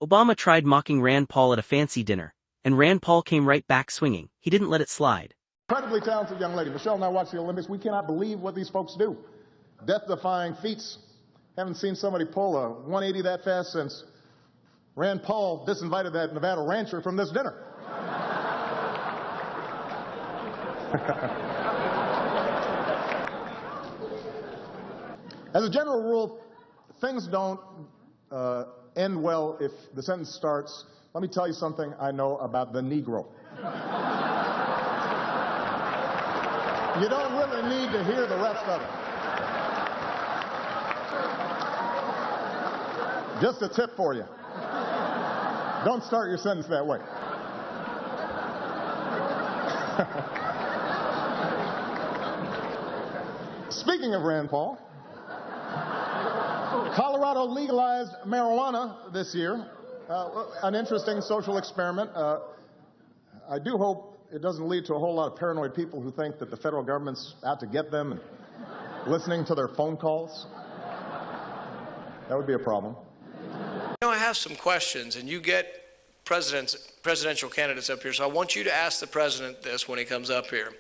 Obama tried mocking Rand Paul at a fancy dinner, and Rand Paul came right back swinging. He didn't let it slide. Incredibly talented young lady. Michelle and I watch the Olympics. We cannot believe what these folks do. Death-defying feats. Haven't seen somebody pull a 180 that fast since Rand Paul disinvited that Nevada rancher from this dinner. As a general rule, things don't end well if the sentence starts, "Let me tell you something I know about the Negro." You don't really need to hear the rest of it. Just a tip for you. Don't start your sentence that way. Speaking of Rand Paul, Colorado legalized marijuana this year. An interesting social experiment. I do hope it doesn't lead to a whole lot of paranoid people who think that the federal government's out to get them and listening to their phone calls. That would be a problem. I have some questions, and you get presidential candidates up here, so I want you to ask the president this when he comes up here.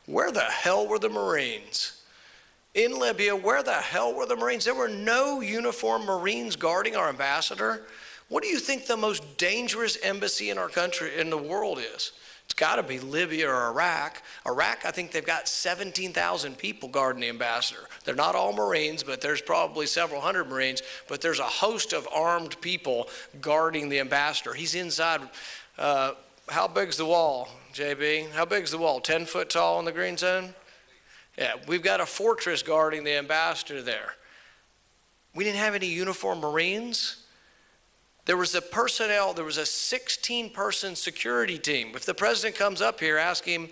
Where the hell were the Marines? In Libya, where the hell were the Marines? There were no uniformed Marines guarding our ambassador. What do you think the most dangerous embassy in our country, in the world is? It's got to be Libya or Iraq. Iraq, I think they've got 17,000 people guarding the ambassador. They're not all Marines, but there's probably several hundred Marines, but there's a host of armed people guarding the ambassador. He's inside. How big's the wall, JB? How big's the wall? 10 foot tall in the green zone? Yeah, we've got a fortress guarding the ambassador there. We didn't have any uniformed Marines. There was a 16-person security team. If the president comes up here, ask him,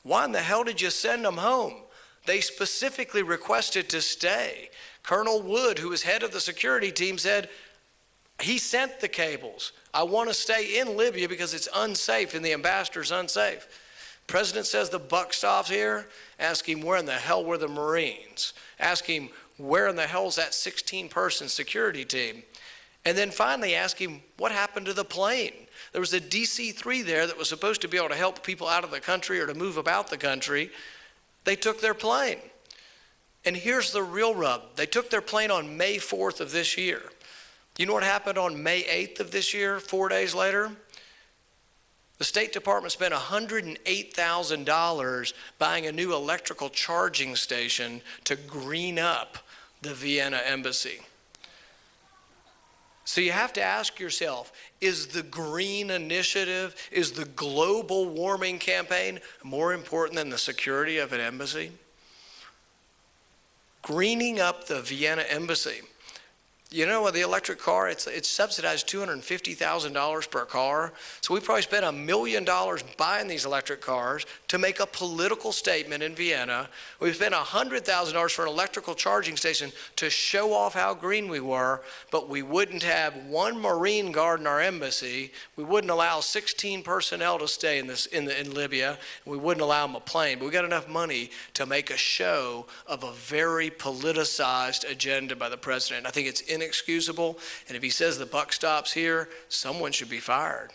why in the hell did you send them home? They specifically requested to stay. Colonel Wood, who was head of the security team, said, he sent the cables. I want to stay in Libya because it's unsafe and the ambassador's unsafe. President says the buck stops here. Ask him where in the hell were the Marines. Ask him where in the hell is that 16-person security team. And then finally ask him what happened to the plane. There was a DC-3 there that was supposed to be able to help people out of the country or to move about the country. They took their plane. And here's the real rub. They took their plane on May 4th of this year. You know what happened on May 8th of this year, 4 days later? The State Department spent $108,000 buying a new electrical charging station to green up the Vienna embassy. So you have to ask yourself, is the green initiative, is the global warming campaign more important than the security of an embassy? Greening up the Vienna embassy. You know, with the electric car, it's subsidized $250,000 per car. So we probably spent $1 million buying these electric cars to make a political statement in Vienna. We spent $100,000 for an electrical charging station to show off how green we were, but we wouldn't have one Marine guarding our embassy. We wouldn't allow 16 personnel to stay in Libya. We wouldn't allow them a plane. But we got enough money to make a show of a very politicized agenda by the president. I think it's inexcusable, and if he says the buck stops here, someone should be fired.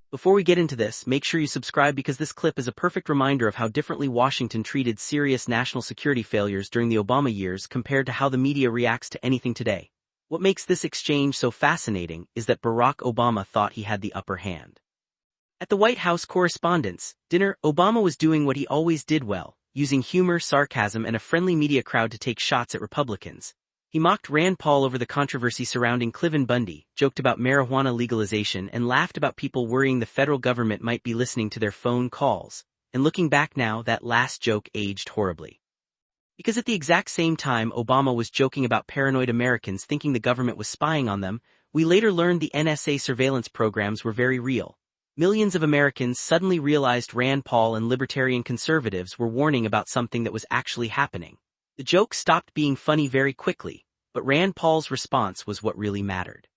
Before we get into this, make sure you subscribe because this clip is a perfect reminder of how differently Washington treated serious national security failures during the Obama years compared to how the media reacts to anything today. What makes this exchange so fascinating is that Barack Obama thought he had the upper hand. At the White House Correspondents' Dinner, Obama was doing what he always did well, using humor, sarcasm, and a friendly media crowd to take shots at Republicans. He mocked Rand Paul over the controversy surrounding Cliven Bundy, joked about marijuana legalization, and laughed about people worrying the federal government might be listening to their phone calls. And looking back now, that last joke aged horribly. Because at the exact same time Obama was joking about paranoid Americans thinking the government was spying on them, we later learned the NSA surveillance programs were very real. Millions of Americans suddenly realized Rand Paul and libertarian conservatives were warning about something that was actually happening. The joke stopped being funny very quickly, but Rand Paul's response was what really mattered.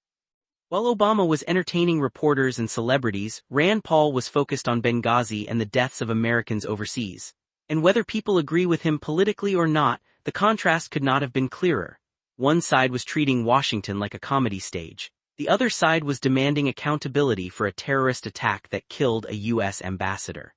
While Obama was entertaining reporters and celebrities, Rand Paul was focused on Benghazi and the deaths of Americans overseas. And whether people agree with him politically or not, the contrast could not have been clearer. One side was treating Washington like a comedy stage. The other side was demanding accountability for a terrorist attack that killed a U.S. ambassador.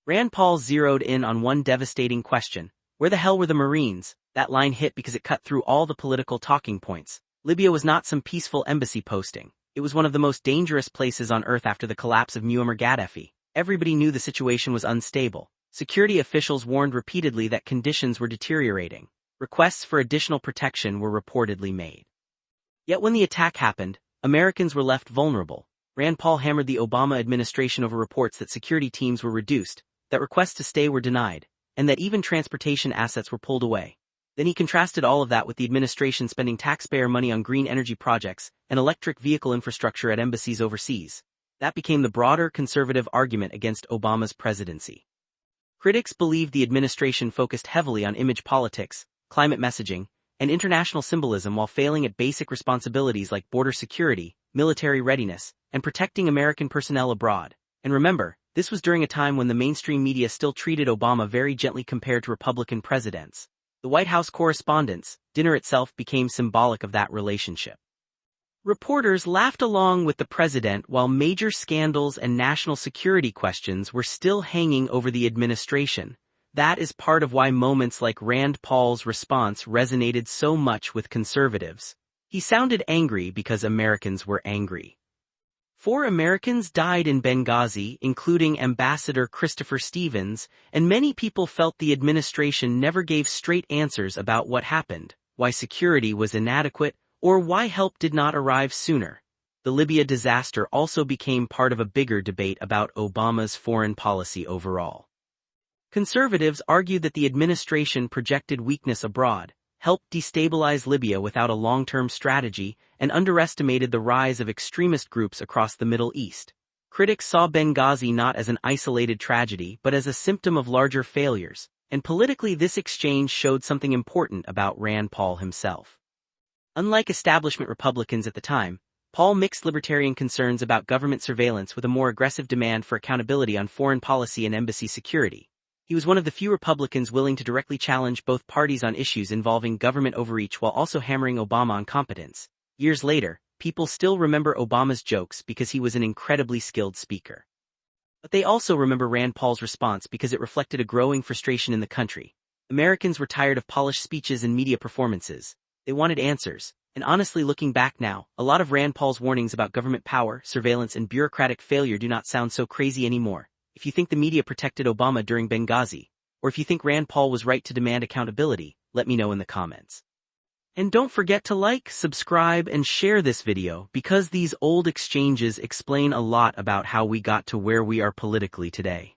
Rand Paul zeroed in on one devastating question: where the hell were the Marines? That line hit because it cut through all the political talking points. Libya was not some peaceful embassy posting. It was one of the most dangerous places on earth after the collapse of Muammar Gaddafi. Everybody knew the situation was unstable. Security officials warned repeatedly that conditions were deteriorating. Requests for additional protection were reportedly made. Yet when the attack happened, Americans were left vulnerable. Rand Paul hammered the Obama administration over reports that security teams were reduced, that requests to stay were denied, and that even transportation assets were pulled away. Then he contrasted all of that with the administration spending taxpayer money on green energy projects and electric vehicle infrastructure at embassies overseas. That became the broader conservative argument against Obama's presidency. Critics believed the administration focused heavily on image politics, climate messaging, and international symbolism while failing at basic responsibilities like border security, military readiness, and protecting American personnel abroad. And remember, this was during a time when the mainstream media still treated Obama very gently compared to Republican presidents. The White House Correspondents' Dinner itself became symbolic of that relationship. Reporters laughed along with the president while major scandals and national security questions were still hanging over the administration. That is part of why moments like Rand Paul's response resonated so much with conservatives. He sounded angry because Americans were angry. 4 Americans died in Benghazi, including Ambassador Christopher Stevens, and many people felt the administration never gave straight answers about what happened, why security was inadequate, or why help did not arrive sooner. The Libya disaster also became part of a bigger debate about Obama's foreign policy overall. Conservatives argued that the administration projected weakness abroad, helped destabilize Libya without a long-term strategy, and underestimated the rise of extremist groups across the Middle East. Critics saw Benghazi not as an isolated tragedy but as a symptom of larger failures, and politically this exchange showed something important about Rand Paul himself. Unlike establishment Republicans at the time, Paul mixed libertarian concerns about government surveillance with a more aggressive demand for accountability on foreign policy and embassy security. He was one of the few Republicans willing to directly challenge both parties on issues involving government overreach while also hammering Obama on competence. Years later, people still remember Obama's jokes because he was an incredibly skilled speaker. But they also remember Rand Paul's response because it reflected a growing frustration in the country. Americans were tired of polished speeches and media performances. They wanted answers. And honestly, looking back now, a lot of Rand Paul's warnings about government power, surveillance, and bureaucratic failure do not sound so crazy anymore. If you think the media protected Obama during Benghazi, or if you think Rand Paul was right to demand accountability, let me know in the comments. And don't forget to like, subscribe, and share this video because these old exchanges explain a lot about how we got to where we are politically today.